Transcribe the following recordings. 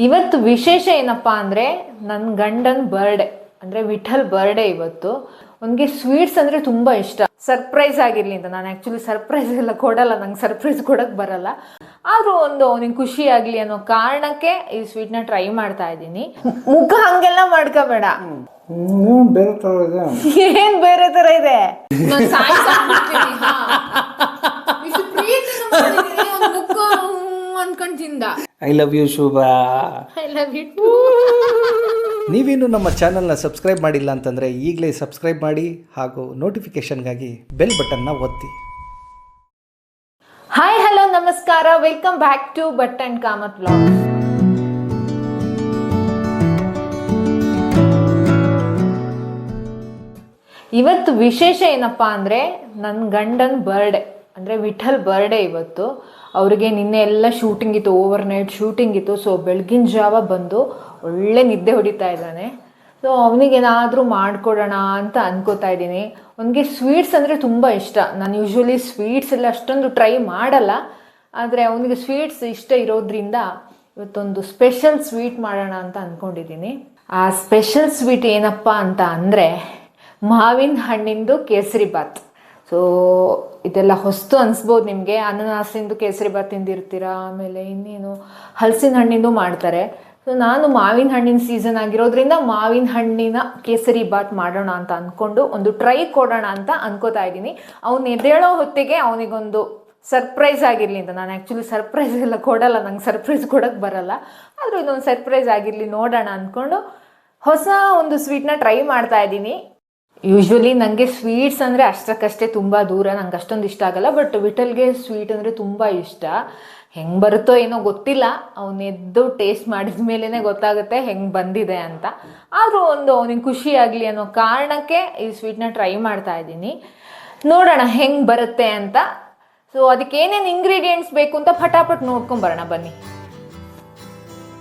ಇವತ್ತು ವಿಶೇಷ ಏನಪ್ಪ ಅಂದರೆ ನನ್ನ ಗಂಡನ ಬರ್ಡೇ ಅಂದರೆ ವಿಠಲ್ ಬರ್ಡೇ ಇವತ್ತು. ಅವನಿಗೆ ಸ್ವೀಟ್ಸ್ ಅಂದರೆ ತುಂಬ ಇಷ್ಟ. ಸರ್ಪ್ರೈಸ್ ಆಗಿರಲಿ ಅಂತ ನಾನು ಆ್ಯಕ್ಚುಲಿ ಸರ್ಪ್ರೈಸ್ ಎಲ್ಲ ಕೊಡಲ್ಲ, ನಂಗೆ ಸರ್ಪ್ರೈಸ್ ಕೊಡೋಕ್ಕೆ ಬರಲ್ಲ. ಆದರೂ ಅವನಿಗೆ ಖುಷಿ ಆಗಲಿ ಅನ್ನೋ ಕಾರಣಕ್ಕೆ ಈ ಸ್ವೀಟ್ನ ಟ್ರೈ ಮಾಡ್ತಾ ಇದ್ದೀನಿ. ಮುಖ ಹಂಗೆಲ್ಲ ಮಾಡ್ಕೋಬೇಡ. ಏನ್ ಬೇರೆ ತರ ಇದೆ? I love you Shobha. ನೀವೇನು ನಮ್ಮ ಚಾನಲ್ನ ಸಬ್ಸ್ಕ್ರೈಬ್ ಮಾಡಿಲ್ಲ ಅಂತಂದರೆ ಈಗಲೇ ಸಬ್ಸ್ಕ್ರೈಬ್ ಮಾಡಿ ಹಾಗೂ ನೋಟಿಫಿಕೇಷನ್ಗಾಗಿ ಬೆಲ್ ಬಟನ್ನ ಒತ್ತಿ. ಹಾಯ್ ಹಲೋ ನಮಸ್ಕಾರ, welcome back to Bhat and Kamath vlogs. ಇವತ್ತು ವಿಶೇಷ ಏನಪ್ಪ ಅಂದರೆ ನನ್ನ ಗಂಡನ ಬರ್ಡೇ ಅಂದರೆ ವಿಠಲ್ ಬರ್ಡೇ ಇವತ್ತು. ಅವರಿಗೆ ನಿನ್ನೆ ಎಲ್ಲ ಶೂಟಿಂಗ್ ಇತ್ತು, ಓವರ್ ನೈಟ್ ಶೂಟಿಂಗ್ ಇತ್ತು. ಸೊ ಬೆಳಗಿನ ಜಾವ ಬಂದು ಒಳ್ಳೆ ನಿದ್ದೆ ಹೊಡಿತಾ ಇದ್ದಾನೆ. ಸೊ ಅವನಿಗೇನಾದರೂ ಮಾಡಿಕೊಡೋಣ ಅಂತ ಅನ್ಕೋತಾ ಇದ್ದೀನಿ. ಅವನಿಗೆ ಸ್ವೀಟ್ಸ್ ಅಂದರೆ ತುಂಬ ಇಷ್ಟ. ನಾನು ಯೂಶ್ವಲಿ ಸ್ವೀಟ್ಸ್ ಎಲ್ಲ ಅಷ್ಟೊಂದು ಟ್ರೈ ಮಾಡಲ್ಲ, ಆದರೆ ಅವನಿಗೆ ಸ್ವೀಟ್ಸ್ ಇಷ್ಟ ಇರೋದ್ರಿಂದ ಇವತ್ತೊಂದು ಸ್ಪೆಷಲ್ ಸ್ವೀಟ್ ಮಾಡೋಣ ಅಂತ ಅಂದ್ಕೊಂಡಿದ್ದೀನಿ. ಆ ಸ್ಪೆಷಲ್ ಸ್ವೀಟ್ ಏನಪ್ಪ ಅಂತ ಅಂದರೆ ಮಾವಿನ ಹಣ್ಣಿಂದು ಕೇಸರಿ ಬಾತ್. ಸೊ ಇದೆಲ್ಲ ಹೊಸ್ತು ಅನಿಸ್ಬೋದು ನಿಮಗೆ. ಅನಾನಸಿಂದು ಕೇಸರಿ ಬಾತ್ ತಿಂದಿರ್ತೀರ, ಆಮೇಲೆ ಇನ್ನೇನು ಹಲಸಿನ ಹಣ್ಣಿಂದು ಮಾಡ್ತಾರೆ. ಸೊ ನಾನು ಮಾವಿನ ಹಣ್ಣಿನ ಸೀಸನ್ ಆಗಿರೋದ್ರಿಂದ ಮಾವಿನ ಹಣ್ಣಿನ ಕೇಸರಿ ಬಾತ್ ಮಾಡೋಣ ಅಂತ ಅಂದ್ಕೊಂಡು ಒಂದು ಟ್ರೈ ಕೊಡೋಣ ಅಂತ ಅನ್ಕೋತಾ ಇದ್ದೀನಿ. ಅವ್ನು ಎದ್ದೇಳೋ ಹೊತ್ತಿಗೆ ಅವನಿಗೊಂದು ಸರ್ಪ್ರೈಸ್ ಆಗಿರಲಿ ಅಂತ ನಾನು ಆ್ಯಕ್ಚುಲಿ ಸರ್ಪ್ರೈಸ್ ಎಲ್ಲ ಕೊಡಲ್ಲ, ನಂಗೆ ಸರ್ಪ್ರೈಸ್ ಕೊಡೋಕ್ಕೆ ಬರಲ್ಲ. ಆದರೂ ಇದೊಂದು ಸರ್ಪ್ರೈಸ್ ಆಗಿರಲಿ ನೋಡೋಣ ಅಂದ್ಕೊಂಡು ಹೊಸ ಒಂದು ಸ್ವೀಟ್ನ ಟ್ರೈ ಮಾಡ್ತಾ ಇದ್ದೀನಿ. ಯೂಶ್ವಲಿ ನನಗೆ ಸ್ವೀಟ್ಸ್ ಅಂದರೆ ಅಷ್ಟಕ್ಕಷ್ಟೇ ತುಂಬ ದೂರ, ನಂಗೆ ಅಷ್ಟೊಂದು ಇಷ್ಟ ಆಗಲ್ಲ. ಬಟ್ ವಿಠಲ್ಗೆ ಸ್ವೀಟ್ ಅಂದರೆ ತುಂಬ ಇಷ್ಟ. ಹೆಂಗೆ ಬರುತ್ತೋ ಏನೋ ಗೊತ್ತಿಲ್ಲ, ಅವನೆದ್ದು ಟೇಸ್ಟ್ ಮಾಡಿದ ಮೇಲೇ ಗೊತ್ತಾಗುತ್ತೆ ಹೆಂಗೆ ಬಂದಿದೆ ಅಂತ. ಆದರೂ ಅವನಿಗೆ ಖುಷಿ ಆಗಲಿ ಅನ್ನೋ ಕಾರಣಕ್ಕೆ ಈ ಸ್ವೀಟ್ನ ಟ್ರೈ ಮಾಡ್ತಾ ಇದ್ದೀನಿ. ನೋಡೋಣ ಹೆಂಗೆ ಬರುತ್ತೆ ಅಂತ. ಸೊ ಅದಕ್ಕೆ ಏನೇನು ಇಂಗ್ರೀಡಿಯೆಂಟ್ಸ್ ಬೇಕು ಅಂತ ಫಟಾಫಟ್ ನೋಡ್ಕೊಂಬರೋಣ ಬನ್ನಿ.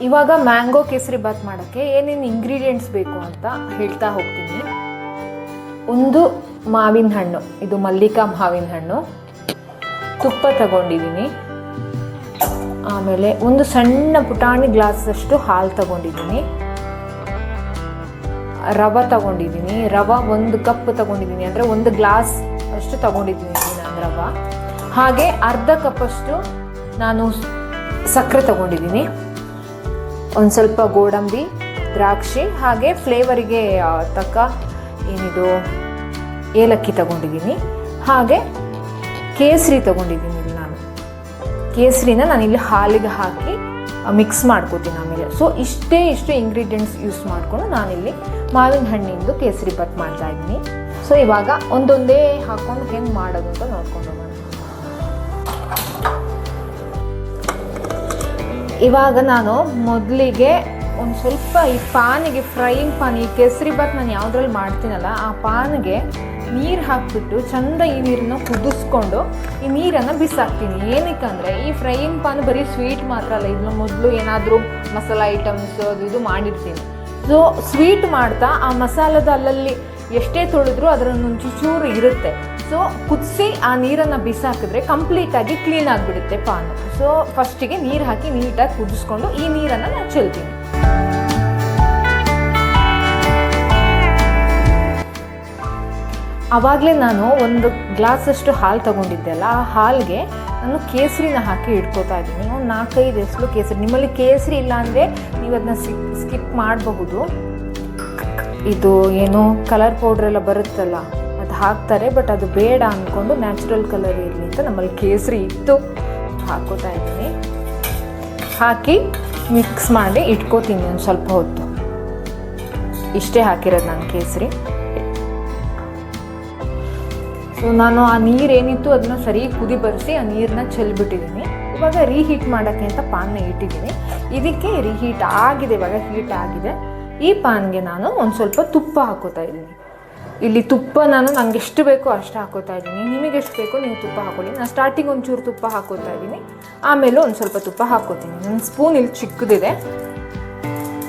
ಇವಾಗ ಮ್ಯಾಂಗೋ ಕೇಸರಿ ಬಾತ್ ಮಾಡೋಕ್ಕೆ ಏನೇನು ಇಂಗ್ರೀಡಿಯೆಂಟ್ಸ್ ಬೇಕು ಅಂತ ಹೇಳ್ತಾ ಹೋಗ್ತೀನಿ. ಒಂದು ಮಾವಿನ ಹಣ್ಣು, ಇದು ಮಲ್ಲಿಕಾ ಮಾವಿನ ಹಣ್ಣು. ತುಪ್ಪ ತಗೊಂಡಿದ್ದೀನಿ. ಆಮೇಲೆ ಒಂದು ಸಣ್ಣ ಪುಟಾಣಿ ಗ್ಲಾಸಷ್ಟು ಹಾಲು ತಗೊಂಡಿದ್ದೀನಿ. ರವೆ ತಗೊಂಡಿದ್ದೀನಿ. ರವೆ 1 ಕಪ್ ತಗೊಂಡಿದ್ದೀನಿ, ಅಂದರೆ 1 ಗ್ಲಾಸ್ ಅಷ್ಟು ತಗೊಂಡಿದ್ದೀನಿ ನಾನು ರವೆ. ಹಾಗೆ ಅರ್ಧ ಕಪ್ಪಷ್ಟು ನಾನು ಸಕ್ಕರೆ ತಗೊಂಡಿದ್ದೀನಿ. ಒಂದು ಸ್ವಲ್ಪ ಗೋಡಂಬಿ, ದ್ರಾಕ್ಷಿ, ಹಾಗೆ ಫ್ಲೇವರಿಗೆ ತಕ್ಕ ಏನಿದು ಏಲಕ್ಕಿ ತಗೊಂಡಿದ್ದೀನಿ. ಹಾಗೆ ಕೇಸರಿ ತಗೊಂಡಿದ್ದೀನಿ. ನಾನು ಕೇಸರಿನ ನಾನಿಲ್ಲಿ ಹಾಲಿಗೆ ಹಾಕಿ ಮಿಕ್ಸ್ ಮಾಡ್ಕೋತೀನಿ ಆಮೇಲೆ. ಸೊ ಇಷ್ಟು ಇಂಗ್ರೀಡಿಯೆಂಟ್ಸ್ ಯೂಸ್ ಮಾಡಿಕೊಂಡು ನಾನಿಲ್ಲಿ ಮಾವಿನ ಹಣ್ಣಿಂದು ಕೇಸರಿ ಬಾತ್ ಮಾಡ್ತಾ ಇದ್ದೀನಿ. ಸೊ ಇವಾಗ ಒಂದೊಂದೇ ಹಾಕ್ಕೊಂಡು ಹೆಂಗೆ ಮಾಡೋದು ಅಂತ ನೋಡ್ಕೊಂಡು ಹೋಗೋಣ. ಇವಾಗ ನಾನು ಮೊದಲಿಗೆ ಒಂದು ಸ್ವಲ್ಪ ಈ ಪಾನಿಗೆ, ಫ್ರೈಯಿಂಗ್ ಪಾನ್, ಈ ಕೇಸರಿ ಬಾತ್ ನಾನು ಯಾವುದ್ರಲ್ಲಿ ಮಾಡ್ತೀನಲ್ಲ ಆ ಪಾನಿಗೆ ನೀರು ಹಾಕಿಬಿಟ್ಟು ಚಂದ ಈ ನೀರನ್ನು ಕುದಿಸ್ಕೊಂಡು ಈ ನೀರನ್ನು ಬಿಸಾಕ್ತೀನಿ. ಏನಕ್ಕಂದರೆ ಈ ಫ್ರೈಯಿಂಗ್ ಪಾನ್ ಬರೀ ಸ್ವೀಟ್ ಮಾತ್ರ ಅಲ್ಲ, ಇದನ್ನ ಮೊದಲು ಏನಾದರೂ ಮಸಾಲ ಐಟಮ್ಸ್ ಅದು ಇದು ಮಾಡಿರ್ತೀನಿ. ಸೊ ಸ್ವೀಟ್ ಮಾಡ್ತಾ ಆ ಮಸಾಲದ ಅಲ್ಲಲ್ಲಿ ಎಷ್ಟೇ ತೊಳೆದ್ರೂ ಅದರನ್ನು ಚೂರು ಇರುತ್ತೆ. ಸೊ ಕುದಿಸಿ ಆ ನೀರನ್ನು ಬಿಸಾಕಿದ್ರೆ ಕಂಪ್ಲೀಟಾಗಿ ಕ್ಲೀನ್ ಆಗಿಬಿಡುತ್ತೆ ಪಾನು. ಸೊ ಫಸ್ಟಿಗೆ ನೀರು ಹಾಕಿ ನೀಟಾಗಿ ಕುದಿಸ್ಕೊಂಡು ಈ ನೀರನ್ನು ನಾನು ಚೆಲ್ತೀನಿ. ಆವಾಗಲೇ ನಾನು 1 ಗ್ಲಾಸಷ್ಟು ಹಾಲು ತೊಗೊಂಡಿದ್ದೆ ಅಲ್ಲ, ಆ ಹಾಲಿಗೆ ನಾನು ಕೇಸರಿನ ಹಾಕಿ ಇಟ್ಕೋತಾ ಇದ್ದೀನಿ. ಒಂದು 4-5 ಎಸಳು ಕೇಸರಿ. ನಿಮ್ಮಲ್ಲಿ ಕೇಸರಿ ಇಲ್ಲ ಅಂದರೆ ನೀವು ಅದನ್ನ ಸ್ಕಿಪ್ ಮಾಡಬಹುದು. ಇದು ಏನು ಕಲರ್ ಪೌಡ್ರೆಲ್ಲ ಬರುತ್ತಲ್ಲ ಅದು ಹಾಕ್ತಾರೆ, ಬಟ್ ಅದು ಬೇಡ ಅಂದ್ಕೊಂಡು ನ್ಯಾಚುರಲ್ ಕಲರ್ ಇರಲಿ ಅಂತ ನಮ್ಮಲ್ಲಿ ಕೇಸರಿ ಇತ್ತು, ಹಾಕ್ಕೋತಾ ಇದ್ದೀನಿ. ಹಾಕಿ ಮಿಕ್ಸ್ ಮಾಡಿ ಇಟ್ಕೋತೀನಿ ಒಂದು ಸ್ವಲ್ಪ ಹೊತ್ತು. ಇಷ್ಟೇ ಹಾಕಿರೋದು ನಾನು ಕೇಸರಿ. ಸೊ ನಾನು ಆ ನೀರೇನಿತ್ತು ಅದನ್ನ ಸರಿ ಕುದಿ ಬರೆಸಿ ಆ ನೀರನ್ನ ಚೆಲ್ಬಿಟ್ಟಿದ್ದೀನಿ. ಇವಾಗ ರೀಹೀಟ್ ಮಾಡೋಕ್ಕೆ ಅಂತ ಪಾನ್ನ ಇಟ್ಟಿದ್ದೀನಿ. ಇದಕ್ಕೆ ರೀಹೀಟ್ ಆಗಿದೆ, ಇವಾಗ ಹೀಟ್ ಆಗಿದೆ. ಈ ಪಾನ್ಗೆ ನಾನು ಒಂದು ಸ್ವಲ್ಪ ತುಪ್ಪ ಹಾಕೋತಾ ಇದ್ದೀನಿ. ಇಲ್ಲಿ ತುಪ್ಪ ನಂಗೆ ಎಷ್ಟು ಬೇಕೋ ಅಷ್ಟು ಹಾಕೋತಾ ಇದ್ದೀನಿ. ನಿಮಗೆ ಎಷ್ಟು ಬೇಕೋ ನೀವು ತುಪ್ಪ ಹಾಕೊಳ್ಳಿ. ನಾನು ಸ್ಟಾರ್ಟಿಂಗ್ ಒಂಚೂರು ತುಪ್ಪ ಹಾಕೋತಾ ಇದ್ದೀನಿ, ಆಮೇಲೆ ಒಂದು ಸ್ವಲ್ಪ ತುಪ್ಪ ಹಾಕೋತೀನಿ. ನನ್ನ ಸ್ಪೂನ್ ಇಲ್ಲಿ ಚಿಕ್ಕದಿದೆ.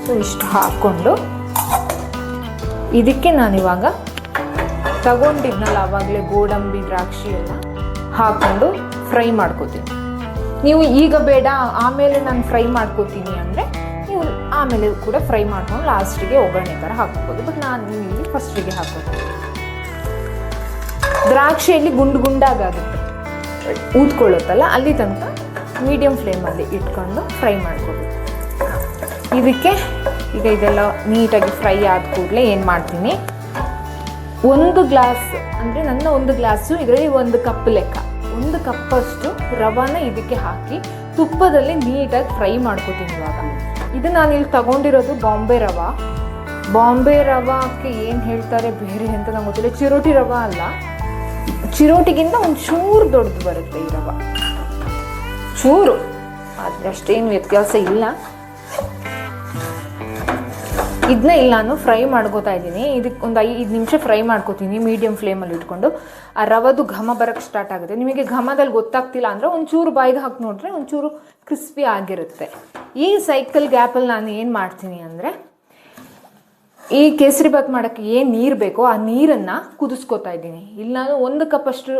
ಸೊ ಇಷ್ಟು ಹಾಕ್ಕೊಂಡು ಇದಕ್ಕೆ ನಾನಿವಾಗ ತಗೊಂಡಿದ್ನಲ್ಲ ಆವಾಗಲೇ ಗೋಡಂಬಿ, ದ್ರಾಕ್ಷಿ ಎಲ್ಲ ಹಾಕ್ಕೊಂಡು ಫ್ರೈ ಮಾಡ್ಕೋತೀನಿ. ನೀವು ಈಗ ಬೇಡ ಆಮೇಲೆ ನಾನು ಫ್ರೈ ಮಾಡ್ಕೋತೀನಿ ಅಂದರೆ ನೀವು ಆಮೇಲೆ ಕೂಡ ಫ್ರೈ ಮಾಡ್ಕೊಂಡು ಲಾಸ್ಟಿಗೆ ಒಗ್ಗರಣೆ ಥರ ಹಾಕ್ಬೋದು. ಬಟ್ ನಾನು ಇಲ್ಲಿ ಫಸ್ಟಿಗೆ ಹಾಕೋದು. ದ್ರಾಕ್ಷಿಯಲ್ಲಿ ಗುಂಡಾಗುತ್ತೆ, ಊದ್ಕೊಳ್ಳುತ್ತಲ್ಲ, ಅಲ್ಲಿ ತನಕ ಮೀಡಿಯಮ್ ಫ್ಲೇಮಲ್ಲಿ ಇಟ್ಕೊಂಡು ಫ್ರೈ ಮಾಡ್ಕೋಬೇಕು. ಇದಕ್ಕೆ ಈಗ ಇದೆಲ್ಲ ನೀಟಾಗಿ ಫ್ರೈ ಆದ ಕೂಡಲೇ ಏನು ಮಾಡ್ತೀನಿ, 1 ಗ್ಲಾಸ್ ಅಂದರೆ ನನ್ನ 1 ಗ್ಲಾಸು ಇದರಲ್ಲಿ 1 ಕಪ್ ಲೆಕ್ಕ, 1 ಕಪ್ಪಷ್ಟು ರವಾನ ಇದಕ್ಕೆ ಹಾಕಿ ತುಪ್ಪದಲ್ಲಿ ನೀಟಾಗಿ ಫ್ರೈ ಮಾಡ್ಕೋತೀನಿ. ಇವಾಗ ಇದು ನಾನು ಇಲ್ಲಿ ತಗೊಂಡಿರೋದು ಬಾಂಬೆ ರವಾಕ್ಕೆ ಏನು ಹೇಳ್ತಾರೆ ಬೇರೆ ಅಂತ ನಂಗೆ ಗೊತ್ತಿಲ್ಲ. ಚಿರೋಟಿ ರವಾ ಅಲ್ಲ, ಚಿರೋಟಿಗಿಂತ ಒಂದು ಚೂರು ದೊಡ್ಡದು ಬರುತ್ತೆ ಈ ರವಾ, ಚೂರು, ಆದರೆ ಅಷ್ಟೇನು ವ್ಯತ್ಯಾಸ ಇಲ್ಲ. ಇದನ್ನ ಇಲ್ಲಿ ನಾನು ಫ್ರೈ ಮಾಡ್ಕೋತಾ ಇದ್ದೀನಿ. ಇದಕ್ಕೆ ಒಂದು 5 ನಿಮಿಷ ಫ್ರೈ ಮಾಡ್ಕೋತೀನಿ ಮೀಡಿಯಮ್ ಫ್ಲೇಮಲ್ಲಿ ಇಟ್ಕೊಂಡು. ಆ ರವದು ಘಮ ಬರೋಕ್ಕೆ ಸ್ಟಾರ್ಟ್ ಆಗುತ್ತೆ. ನಿಮಗೆ ಘಮದಲ್ಲಿ ಗೊತ್ತಾಗ್ತಿಲ್ಲ ಅಂದರೆ ಒಂಚೂರು ಬಾಯಿಗೆ ಹಾಕಿ ನೋಡಿದ್ರೆ ಒಂಚೂರು ಕ್ರಿಸ್ಪಿ ಆಗಿರುತ್ತೆ. ಈ ಸೈಕಲ್ ಗ್ಯಾಪಲ್ಲಿ ನಾನು ಏನು ಮಾಡ್ತೀನಿ ಅಂದರೆ, ಈ ಕೇಸರಿಬಾತ್ ಮಾಡೋಕ್ಕೆ ಏನು ನೀರು ಬೇಕೋ ಆ ನೀರನ್ನು ಕುದಿಸ್ಕೊತಾ ಇದ್ದೀನಿ. ಇಲ್ಲಿ ನಾನು 1 ಕಪ್ಪಷ್ಟು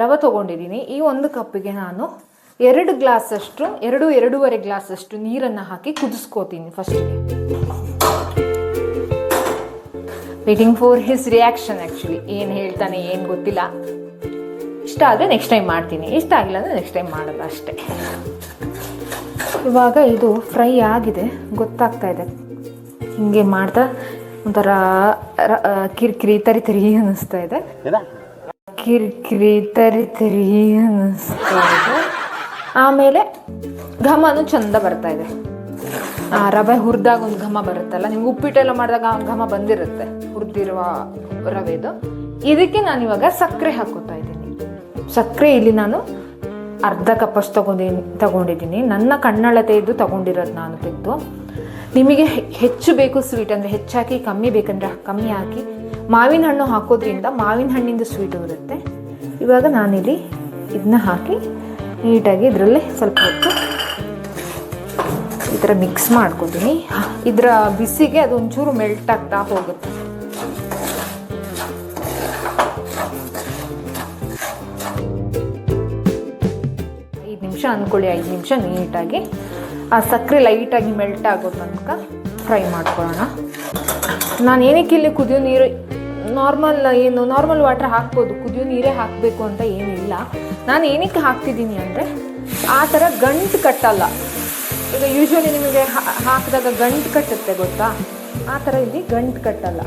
ರವೆ ತೊಗೊಂಡಿದ್ದೀನಿ. ಈ 1 ಕಪ್ಪಿಗೆ ನಾನು 2 ಗ್ಲಾಸಷ್ಟು 2-2.5 ಗ್ಲಾಸಷ್ಟು ನೀರನ್ನು ಹಾಕಿ ಕುದಿಸ್ಕೋತೀನಿ ಫಸ್ಟಿಗೆ. Waiting for his reaction. Actually ಏನು ಹೇಳ್ತಾನೆ ಏನು ಗೊತ್ತಿಲ್ಲ. ಇಷ್ಟ ಆದರೆ ನೆಕ್ಸ್ಟ್ ಟೈಮ್ ಮಾಡ್ತೀನಿ, ಇಷ್ಟ ಆಗಿಲ್ಲ ಅಂದರೆ ನೆಕ್ಸ್ಟ್ ಟೈಮ್ ಮಾಡೋದು ಅಷ್ಟೇ. ಇವಾಗ ಇದು ಫ್ರೈ ಆಗಿದೆ, ಗೊತ್ತಾಗ್ತಾ ಇದೆ. ಹಿಂಗೆ ಮಾಡ್ತಾ ಒಂಥರ ಕಿರಿಕಿರಿ ತರಿ ಅನ್ನಿಸ್ತಾ ಇದೆ, ಕಿರಿಕಿರಿ ತರಿ ಅನ್ನಿಸ್ತಾ ಇದೆ. ಆಮೇಲೆ ಘಮನೂ ಚಂದ ಬರ್ತಾ ಇದೆ. ರವೆ ಹುರಿದಾಗ ಒಂದು ಘಮ ಬರುತ್ತಲ್ಲ, ನಿಮ್ಗೆ ಉಪ್ಪಿಟ್ಟೆಲ್ಲ ಮಾಡಿದಾಗ ಘಮ ಬಂದಿರುತ್ತೆ ಹುರಿದಿರುವ ರವೆದು. ಇದಕ್ಕೆ ನಾನು ಇವಾಗ ಸಕ್ಕರೆ ಹಾಕೋತಾ ಇದ್ದೀನಿ. ಸಕ್ಕರೆ ಇಲ್ಲಿ ನಾನು ಅರ್ಧ ಕಪ್ಪಷ್ಟು ತಗೊಂಡಿದ್ದೀನಿ. ನನ್ನ ಕಣ್ಣಳತೆಯದ್ದು ತಗೊಂಡಿರೋದು ನಾನು ತೆಗೆದು. ನಿಮಗೆ ಹೆಚ್ಚು ಬೇಕು ಸ್ವೀಟ್ ಅಂದರೆ ಹೆಚ್ಚಾಕಿ, ಕಮ್ಮಿ ಬೇಕಂದ್ರೆ ಕಮ್ಮಿ ಹಾಕಿ. ಮಾವಿನ ಹಣ್ಣು ಹಾಕೋದ್ರಿಂದ ಮಾವಿನ ಹಣ್ಣಿಂದ ಸ್ವೀಟ್ ಬರುತ್ತೆ. ಇವಾಗ ನಾನಿಲ್ಲಿ ಇದನ್ನ ಹಾಕಿ ನೀಟಾಗಿ ಇದರಲ್ಲೇ ಸ್ವಲ್ಪ ಹೊತ್ತು ಈ ಥರ ಮಿಕ್ಸ್ ಮಾಡ್ಕೊತೀನಿ. ಇದರ ಬಿಸಿಗೆ ಅದು ಒಂಚೂರು ಮೆಲ್ಟ್ ಆಗ್ತಾ ಹೋಗುತ್ತೆ. ಅಂದ್ಕೊಳ್ಳಿ 5 ನಿಮಿಷ ನೀಟಾಗಿ ಆ ಸಕ್ಕರೆ ಲೈಟಾಗಿ ಮೆಲ್ಟ್ ಆಗೋ ತನಕ ಫ್ರೈ ಮಾಡ್ಕೊಳ್ಳೋಣ. ನಾನು ಏನಕ್ಕೆ ಇಲ್ಲಿ ಕುದಿಯೋ ನೀರು ನಾರ್ಮಲ್ ವಾಟರ್ ಹಾಕ್ಬೋದು, ಕುದಿಯೋ ನೀರೇ ಹಾಕಬೇಕು ಅಂತ ಏನಿಲ್ಲ. ನಾನು ಏನಕ್ಕೆ ಹಾಕ್ತಿದ್ದೀನಿ ಅಂದರೆ ಆ ಥರ ಗಂಟು ಕಟ್ಟಲ್ಲ. ಈಗ ಯೂಶ್ವಲಿ ನಿಮಗೆ ಹಾಕಿದಾಗ ಗಂಟು ಕಟ್ಟುತ್ತೆ ಗೊತ್ತಾ, ಆ ಥರ ಇಲ್ಲಿ ಗಂಟು ಕಟ್ಟಲ್ಲ.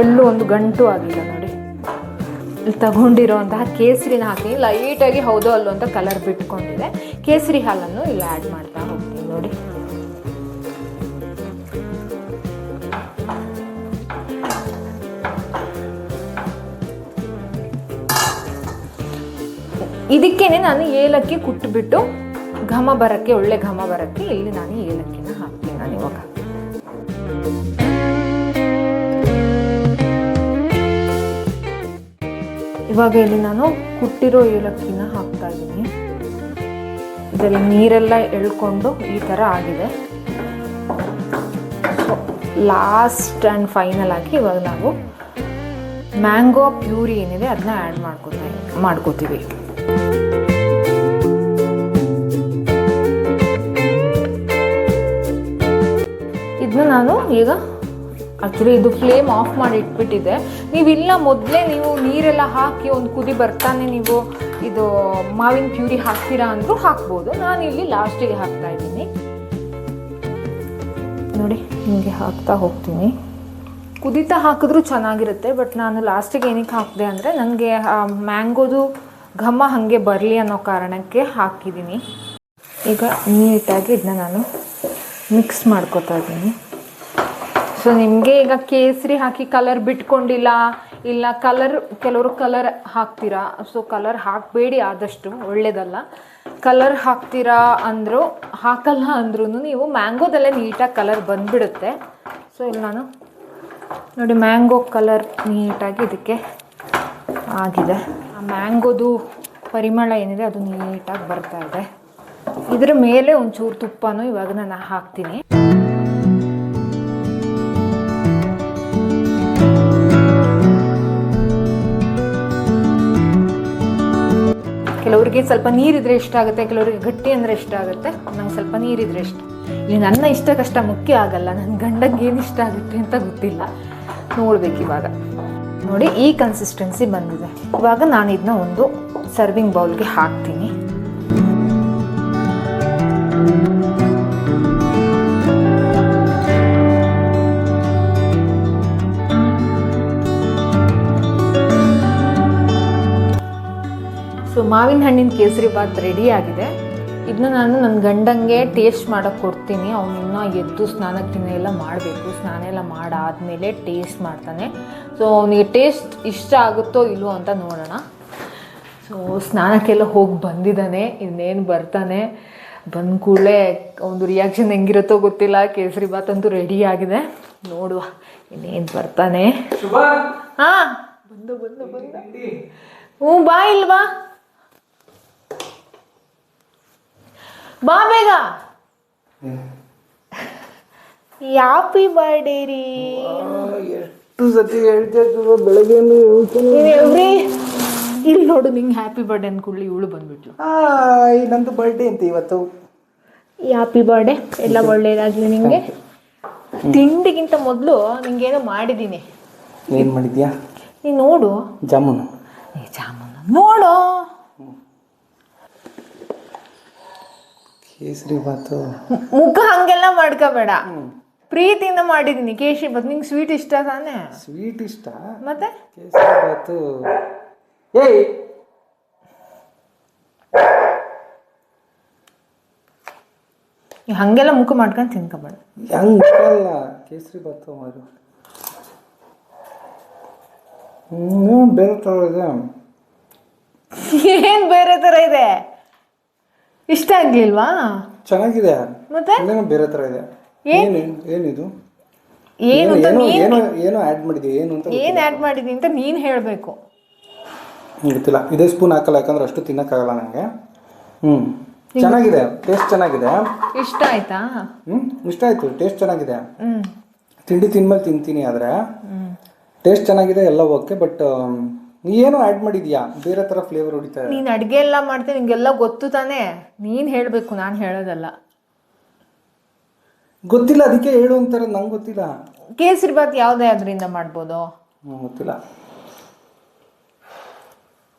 ಎಲ್ಲೂ ಒಂದು ಗಂಟು ಆಗಿಲ್ಲ ನೋಡಿ. ಇಲ್ಲಿ ತಗೊಂಡಿರೋಂತಹ ಕೇಸರಿನ ಹಾಕಿ ಲೈಟಾಗಿ ಹೌದೋ ಅಲ್ಲೋ ಅಂತ ಕಲರ್ ಬಿಟ್ಕೊಂಡಿದೆ. ಕೇಸರಿ ಹಾಲನ್ನು ಇಲ್ಲಿ ಆ್ಯಡ್ ಮಾಡ್ತಾ ಹೋಗ್ತೀನಿ ನೋಡಿ. ಇದಕ್ಕೇನೆ ನಾನು ಏಲಕ್ಕಿ ಕುಟ್ಬಿಟ್ಟು ಒಳ್ಳೆ ಘಮ ಬರೋಕ್ಕೆ ಇಲ್ಲಿ ನಾನು ಏಲಕ್ಕಿನ ಹಾಕ್ತೀನಿ. ನಾನು ಇವಾಗ ಇಲ್ಲಿ ನಾನು ಕುಟ್ಟಿರೋ ಏಲಕ್ಕಿನ ಹಾಕ್ತಾ ಇದ್ದೀನಿ. ಇದರಲ್ಲಿ ನೀರೆಲ್ಲ ಎಳ್ಕೊಂಡು ಈ ಥರ ಆಗಿದೆ. ಲಾಸ್ಟ್ ಆ್ಯಂಡ್ ಫೈನಲ್ ಆಗಿ ಇವಾಗ ನಾವು ಮ್ಯಾಂಗೋ ಪ್ಯೂರಿ ಏನಿದೆ ಅದನ್ನ ಆ್ಯಡ್ ಮಾಡ್ಕೋತೀವಿ. ಇದನ್ನ ನಾನು ಈಗ ಆ್ಯಕ್ಚುಲಿ ಇದು ಫ್ಲೇಮ್ ಆಫ್ ಮಾಡಿ ಇಟ್ಬಿಟ್ಟಿದೆ. ನೀವಿಲ್ಲ ಮೊದಲೇ ನೀವು ನೀರೆಲ್ಲ ಹಾಕಿ ಒಂದು ಕುದಿ ಬರ್ತಾನೆ ನೀವು ಇದು ಮಾವಿನ ಪ್ಯೂರಿ ಹಾಕ್ತೀರಾ ಅಂದರೂ ಹಾಕ್ಬೋದು. ನಾನಿಲ್ಲಿ ಲಾಸ್ಟಿಗೆ ಹಾಕ್ತಾ ಇದ್ದೀನಿ ನೋಡಿ. ಹಿಂಗೆ ಹಾಕ್ತಾ ಹೋಗ್ತೀನಿ. ಕುದಿತಾ ಹಾಕಿದ್ರೂ ಚೆನ್ನಾಗಿರುತ್ತೆ, ಬಟ್ ನಾನು ಲಾಸ್ಟಿಗೆ ಏನಕ್ಕೆ ಹಾಕಿದೆ ಅಂದರೆ ನನಗೆ ಮ್ಯಾಂಗೋದು ಘಮ ಹಾಗೆ ಬರಲಿ ಅನ್ನೋ ಕಾರಣಕ್ಕೆ ಹಾಕಿದ್ದೀನಿ. ಈಗ ನೀಟಾಗಿ ಇದನ್ನ ನಾನು ಮಿಕ್ಸ್ ಮಾಡ್ಕೊತಾ ಇದ್ದೀನಿ. ಸೊ ನಿಮಗೆ ಈಗ ಕೇಸರಿ ಹಾಕಿ ಕಲರ್ ಬಿಟ್ಕೊಂಡಿಲ್ಲ, ಇಲ್ಲ ಕೆಲವರು ಕಲರ್ ಹಾಕ್ತೀರಾ. ಸೊ ಕಲರ್ ಹಾಕಬೇಡಿ, ಆದಷ್ಟು ಒಳ್ಳೆಯದಲ್ಲ. ಕಲರ್ ಹಾಕ್ತೀರಾ ಅಂದರೂ ಹಾಕಲ್ಲ ಅಂದ್ರೂ ನೀವು ಮ್ಯಾಂಗೋದಲ್ಲೇ ನೀಟಾಗಿ ಕಲರ್ ಬಂದುಬಿಡುತ್ತೆ. ಸೊ ಇಲ್ಲಿ ನಾನು ನೋಡಿ ಮ್ಯಾಂಗೋ ಕಲರ್ ನೀಟಾಗಿ ಇದಕ್ಕೆ ಆಗಿದೆ. ಆ ಮ್ಯಾಂಗೋದು ಪರಿಮಳ ಏನಿದೆ ಅದು ನೀಟಾಗಿ ಬರ್ತಾ ಇದೆ. ಇದರ ಮೇಲೆ ಒಂಚೂರು ತುಪ್ಪನೂ ಇವಾಗ ನಾನು ಹಾಕ್ತೀನಿ. ಕೆಲವ್ರಿಗೆ ಸ್ವಲ್ಪ ನೀರಿದ್ರೆ ಇಷ್ಟ ಆಗುತ್ತೆ, ಕೆಲವ್ರಿಗೆ ಗಟ್ಟಿ ಅಂದರೆ ಇಷ್ಟ ಆಗುತ್ತೆ. ನಂಗೆ ಸ್ವಲ್ಪ ನೀರಿದ್ರೆ ಇಷ್ಟ. ಇಲ್ಲಿ ನನ್ನ ಇಷ್ಟ ಕಷ್ಟ ಮುಖ್ಯ ಆಗಲ್ಲ, ನನ್ನ ಗಂಡಂಗೆ ಏನು ಇಷ್ಟ ಆಗುತ್ತೆ ಅಂತ ಗೊತ್ತಿಲ್ಲ. ನೋಡ್ಬೇಕು ಇವಾಗ. ನೋಡಿ ಈ ಕನ್ಸಿಸ್ಟೆನ್ಸಿ ಬಂದಿದೆ. ಇವಾಗ ನಾನು ಇದನ್ನ ಒಂದು ಸರ್ವಿಂಗ್ ಬೌಲ್ಗೆ ಹಾಕ್ತೀನಿ. ಸೊ ಮಾವಿನ ಹಣ್ಣಿನ ಕೇಸರಿ ಬಾತ್ ರೆಡಿ ಆಗಿದೆ. ಇದನ್ನ ನಾನು ನನ್ನ ಗಂಡಂಗೆ ಟೇಸ್ಟ್ ಮಾಡೋಕ್ಕೆ ಕೊಡ್ತೀನಿ. ಅವನು ಇನ್ನೂ ಎದ್ದು ಸ್ನಾನಕ್ಕೆ ಎಲ್ಲ ಮಾಡಬೇಕು. ಸ್ನಾನ ಎಲ್ಲ ಮಾಡಾದಮೇಲೆ ಟೇಸ್ಟ್ ಮಾಡ್ತಾನೆ. ಸೊ ಅವನಿಗೆ ಟೇಸ್ಟ್ ಇಷ್ಟ ಆಗುತ್ತೋ ಇಲ್ವೋ ಅಂತ ನೋಡೋಣ. ಸೊ ಸ್ನಾನಕ್ಕೆಲ್ಲ ಹೋಗಿ ಬಂದಿದ್ದಾನೆ. ಇನ್ನೇನು ಬರ್ತಾನೆ. ಬಂದ ಕೂಡಲೇ ಒಂದು ರಿಯಾಕ್ಷನ್ ಹೆಂಗಿರುತ್ತೋ ಗೊತ್ತಿಲ್ಲ. ಕೇಸರಿ ಬಾತ್ ಅಂತೂ ರೆಡಿ ಆಗಿದೆ. ನೋಡುವ ಇನ್ನೇನು ಬರ್ತಾನೆ. ಹಾಂ ಬಂದು ಬಂದು ಬಂದು. ಹ್ಞೂ ಬಾ ಇಲ್ವಾ, ಬಾ ಬೇಗ. ಹ್ಯಾಪಿ ಬರ್ಡೇ ರೀ. ಎಷ್ಟು ಸತಿ ಹೇಳ್ತಿದ್ರು ಬೆಳಗ್ಗೆ ಎವ್ರಿ. ಇಲ್ಲಿ ನೋಡು, ನಿಂಗೆ ಹ್ಯಾಪಿ ಬರ್ಡೇ ಅನ್ಕೊಳ್ಳಿ ಇವಳು ಬಂದ್ಬಿಟ್ಲು. ನಂದು ಬರ್ಡೇ ಅಂತ ಇವತ್ತು. ಹ್ಯಾಪಿ ಬರ್ಡೇ, ಎಲ್ಲ ಒಳ್ಳೇದಾಗಲಿ ನಿಂಗೆ. ತಿಂಡಿಗಿಂತ ಮೊದಲು ನಿಂಗೇನೋ ಮಾಡಿದ್ದೀನಿ. ಏನು ಮಾಡಿದ್ಯಾ? ನೀನು ನೋಡು. ಜಾಮೂನು. ಜಾಮೂನು ನೋಡು. ಕೇಸರಿ ಬಾತು. ಮುಖ ಹಂಗೆಲ್ಲ ಮಾಡ್ಕೋಬೇಡ. ಪ್ರೀತಿಯಿಂದ ಮಾಡಿದ್ದೀನಿ ಕೇಸರಿ ಬಾತ್. ನಿಂಗೆ ಸ್ವೀಟ್ ಇಷ್ಟ ತಾನೆ? ಸ್ವೀಟ್ ಇಷ್ಟ. ಮತ್ತೆ ಕೇಸರಿ ಬಾತು. ಏಯ್ ಹಂಗೆಲ್ಲ ಮುಖ ಮಾಡ್ಕೊಂಡು ತಿನ್ಕೋಬೇಡ. ಹಂಗಲ್ಲ ಕೇಸರಿ ಬಾತು ಮಾಡು. ಬೇರೆ ಥರ ಇದೆ. ಏನು ಬೇರೆ ಥರ ಇದೆ? ಇಷ್ಟ ಆಗ್ಲಿಲ್ವಾ? ಚೆನ್ನಾಗಿದೆ. ಮತ್ತೆ ಬೇರೆ ಥರ ಇದೆ. ಏನಿದು? ಏನು ಏನು ಆ್ಯಡ್ ಮಾಡಿದ್ವಿ? ಏನು ಅಂತ ಏನು ಆ್ಯಡ್ ಮಾಡಿದ್ವಿ ಅಂತ ನೀನು ಹೇಳಬೇಕು. ಗೊತ್ತಿಲ್ಲ. ಇದೇ ಸ್ಪೂನ್ ಹಾಕಲ್ಲ, ಯಾಕಂದ್ರೆ ಅಷ್ಟು ತಿನ್ನಕ್ಕಾಗಲ್ಲ ನನಗೆ. ಚೆನ್ನಾಗಿದೆ, ಟೇಸ್ಟ್ ಚೆನ್ನಾಗಿದೆ. ಇಷ್ಟ ಆಯ್ತಾ? ಇಷ್ಟ ಆಯ್ತು. ಟೇಸ್ಟ್ ಚೆನ್ನಾಗಿದೆ. ತಿಂಡಿ ತಿಂದ್ಮೇಲೆ ತಿಂತೀನಿ, ಆದರೆ ಟೇಸ್ಟ್ ಚೆನ್ನಾಗಿದೆ, ಎಲ್ಲ ಓಕೆ. ಬಟ್ ಏನು ಆ್ಯಡ್ ಮಾಡಿದ್ಯಾ? ಬೇರೆ ಥರ ಫ್ಲೇವರ್ ಹೊಡಿತಾ ಇದೆ. ನೀನು ಅಡುಗೆ ಎಲ್ಲ ಮಾಡ್ತೀನಿ, ನಿಂಗೆಲ್ಲ ಗೊತ್ತು ತಾನೇ. ನೀನು ಹೇಳಬೇಕು, ನಾನು ಹೇಳೋದಲ್ಲ. ಗೊತ್ತಿಲ್ಲ, ಅದಕ್ಕೆ ಹೇಳು ಅಂತಾರೆ. ನಂಗೆ ಗೊತ್ತಿಲ್ಲ. ಕೇಸರಿ ಬಾತ್ ಯಾವುದೇ ಅದರಿಂದ ಮಾಡ್ಬೋದು? ಗೊತ್ತಿಲ್ಲ.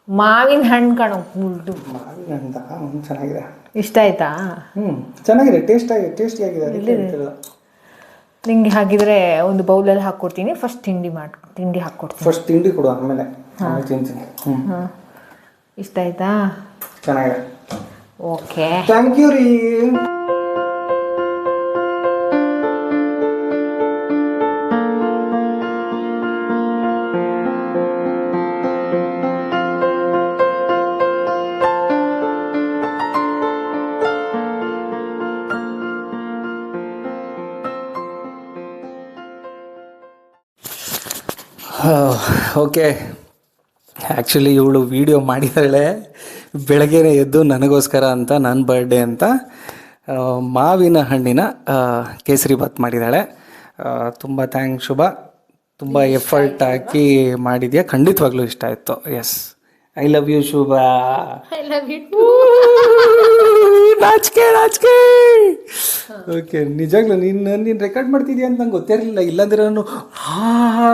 ಮಾವಿನ ಹಣ್ಣು ಕಾಣೋ ಉಲ್ಟು. ಮಾವಿನ ಹಣ್ಣು ಚೆನ್ನಾಗಿದೆ. ಇಷ್ಟ ಆಯ್ತಾ? ಚೆನ್ನಾಗಿದೆ. ಟೇಸ್ಟಿ ಆಗಿದೆ. ನಿಂಗೆ ಹಾಗಿದ್ರೆ ಒಂದು ಬೌಲಲ್ಲಿ ಹಾಕ್ಕೊಡ್ತೀನಿ. ಫಸ್ಟ್ ತಿಂಡಿ ಹಾಕ್ಕೊಡ್ತೀನಿ. ಫಸ್ಟ್ ತಿಂಡಿ ಕೊಡು, ಆಮೇಲೆ ತಿಂತೀನಿ. ಇಷ್ಟ ಆಯ್ತಾ? ಚೆನ್ನಾಗಿದೆ. ಓಕೆ, ಥ್ಯಾಂಕ್ ಯು ರೀ. ಓಕೆ, ಆ್ಯಕ್ಚುಲಿ ಇವಳು ವಿಡಿಯೋ ಮಾಡಿದಾಳೆ ಬೆಳಗ್ಗೆನೇ ಎದ್ದು ನನಗೋಸ್ಕರ ಅಂತ, ನನ್ನ ಬರ್ಡೇ ಅಂತ ಮಾವಿನ ಹಣ್ಣಿನ ಕೇಸರಿ ಬಾತ್ ಮಾಡಿದ್ದಾಳೆ. ತುಂಬ ಥ್ಯಾಂಕ್ಸ್ ಶುಭ. ತುಂಬ ಎಫರ್ಟ್ ಹಾಕಿ ಮಾಡಿದ್ಯಾ. ಖಂಡಿತವಾಗ್ಲೂ ಇಷ್ಟ ಆಯಿತು. Yes, I love you Shubha. I love you too. ನಾಚಿಕೆ. ಓಕೆ, ನಿಜಾಗ್ಲೂ ನೀನು ರೆಕಾರ್ಡ್ ಮಾಡ್ತಿದ್ಯಾ ಅಂತ ನಂಗೆ ಗೊತ್ತಿರಲಿಲ್ಲ. ಇಲ್ಲಾಂದ್ರೆ ನಾನು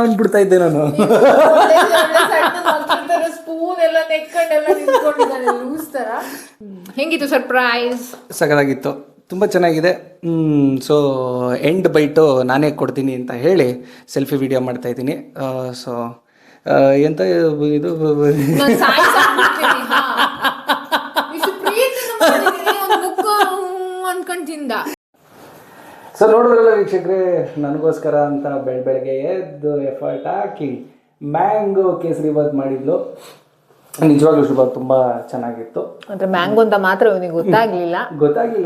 ಅಂದ್ಬಿಡ್ತಾ ಇದ್ದೆ ನಾನು. ಸ್ಪೂನ್ ಎಲ್ಲ ನೆಕ್ಕೊಂಡೆಲ್ಲ ನಿಂತ್ಕೊಂಡಿದ್ದಾನೆ ಲೂಸ್ ಥರ. ಹೆಂಗಿತ್ತು ಸರ್ಪ್ರೈಸ್? ಸಗದಾಗಿತ್ತು, ತುಂಬ ಚೆನ್ನಾಗಿದೆ. ಸೊ ಎಂಡ್ ಬೈಟು ನಾನೇ ಕೊಡ್ತೀನಿ ಅಂತ ಹೇಳಿ ಸೆಲ್ಫಿ ವಿಡಿಯೋ ಮಾಡ್ತಾಯಿದ್ದೀನಿ. ಸೊ ಎಂತ ಇದು ಅನ್ಕೊಂಡ್. ಸೊ ನೋಡಿದ್ರಲ್ಲ ವೀಕ್ಷಕರೇ, ನನಗೋಸ್ಕರ ಅಂತ ಬೆಳಗ್ಗೆ ಎದ್ದು ಎಫರ್ಟ್ ಹಾಕಿ ಮ್ಯಾಂಗೋ ಕೇಸರಿ ಬಾತ್ ಮಾಡಿದ್ಲು. ನಿಜವಾಗ್ಲೂ ಶುಭ, ತುಂಬ ಚೆನ್ನಾಗಿತ್ತು. ಅಂದರೆ ಮ್ಯಾಂಗೋ ಅಂತ ಮಾತ್ರ ಇವನಿಗೆ ಗೊತ್ತಾಗಲಿಲ್ಲ.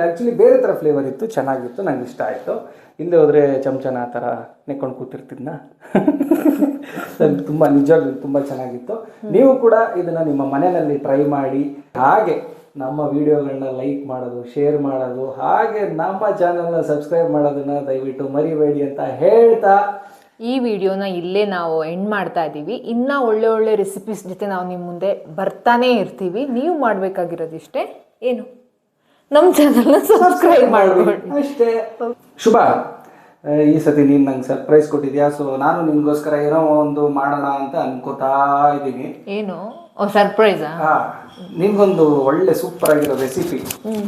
ಆ್ಯಕ್ಚುಲಿ ಬೇರೆ ಥರ ಫ್ಲೇವರ್ ಇತ್ತು, ಚೆನ್ನಾಗಿತ್ತು, ನಂಗೆ ಇಷ್ಟ ಆಯಿತು. ಹಿಂದೆ ಹೋದರೆ ಚಮಚನ ಆ ಥರ ನೆಕ್ಕೊಂಡು ಕೂತಿರ್ತಿದ್ನ. ತುಂಬ ನಿಜವಾಗ್ಲೂ ತುಂಬ ಚೆನ್ನಾಗಿತ್ತು. ನೀವು ಕೂಡ ಇದನ್ನು ನಿಮ್ಮ ಮನೆಯಲ್ಲಿ ಟ್ರೈ ಮಾಡಿ. ಹಾಗೆ ನಮ್ಮ ವಿಡಿಯೋಗಳನ್ನ ಲೈಕ್ ಮಾಡೋದು, ಶೇರ್ ಮಾಡೋದು, ಹಾಗೆ ನಮ್ಮ ಚಾನಲ್ನ ಸಬ್ಸ್ಕ್ರೈಬ್ ಮಾಡೋದನ್ನು ದಯವಿಟ್ಟು ಮರಿಬೇಡಿ ಅಂತ ಹೇಳ್ತಾ ಈ ವಿಡಿಯೋನ ಇಲ್ಲೇ ನಾವು ಎಂಡ್ ಮಾಡ್ತಾ ಇದ್ದೀವಿ. ಇನ್ನೂ ಒಳ್ಳೆ ಒಳ್ಳೆ ರೆಸಿಪೀಸ್ ಜೊತೆ ನಾವು ನಿಮ್ಮ ಮುಂದೆ ಬರ್ತಾನೇ ಇರ್ತೀವಿ. ನೀವು ಮಾಡಬೇಕಾಗಿರೋದಿಷ್ಟೇ, ಏನು ನಮ್ಮ ಚಾನಲ್ನ ಸಬ್ಸ್ಕ್ರೈಬ್ ಮಾಡ್ಕೊಳ್ಳಿ ಅಷ್ಟೇ. ಶುಭ, ಈ ಸತಿ ನೀನು ನಂಗೆ ಸರ್ಪ್ರೈಸ್ ಕೊಟ್ಟಿದ್ಯಾ, ಸೊ ನಾನು ನಿನ್ಗೋಸ್ಕರ ಏನೋ ಒಂದು ಮಾಡೋಣ ಅಂತ ಅನ್ಕೋತಾ ಇದ್ದೀನಿ. ಏನು ಸರ್ಪ್ರೈಸಾ? ನಿಮ್ಗೊಂದು ಒಳ್ಳೆ ಸೂಪರ್ ಆಗಿರೋ ರೆಸಿಪಿ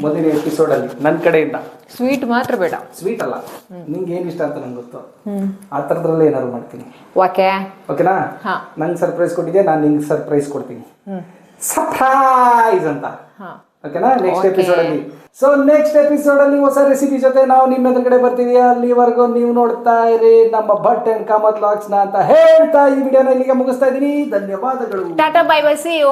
ಮುಂದಿನ ಎಪಿಸೋಡಲ್ಲಿ ನನ್ನ ಕಡೆಯಿಂದ. ಸ್ವೀಟ್ ಮಾತ್ರ ಬೇಡ. ಸ್ವೀಟ್ ಅಲ್ಲ, ನಿಂಗೆ ಏನು ಇಷ್ಟ ಅಂತ ನಂಗೆ ಗೊತ್ತು, ಆ ಥರದ್ರಲ್ಲೇ ಏನಾದ್ರು ಮಾಡ್ತೀನಿ. ಓಕೆನಾ? ನಂಗೆ ಸರ್ಪ್ರೈಸ್ ಕೊಟ್ಟಿದ್ಯಾ, ನಾನು ನಿಂಗೆ ಸರ್ಪ್ರೈಸ್ ಕೊಡ್ತೀನಿ. ಸರ್ಪ್ರೈಸ್ ಅಂತ. ಓಕೆನಾ? ನೆಕ್ಸ್ಟ್ ಎಪಿಸೋಡಲ್ಲಿ. ಸೊ ನೆಕ್ಸ್ಟ್ ಎಪಿಸೋಡಲ್ಲಿ ಹೊಸ ರೆಸಿಪಿ ಜೊತೆ ನಾವು ನಿಮ್ಮ ಎದುರುಗಡೆ ಬರ್ತೀವಿ. ಅಲ್ಲಿವರೆಗೂ ನೀವು ನೋಡ್ತಾ ಇರಿ ನಮ್ಮ ಭಟ್ ಅಂಡ್ ಕಾಮತ್ ವ್ಲಾಗ್ಸ್ನ ಅಂತ ಹೇಳ್ತಾ ಈ ವಿಡಿಯೋನ ಇಲ್ಲಿಗೆ ಮುಗಿಸ್ತಾ ಇದ್ದೀನಿ. ಧನ್ಯವಾದಗಳು. Tata, bye bye, see you.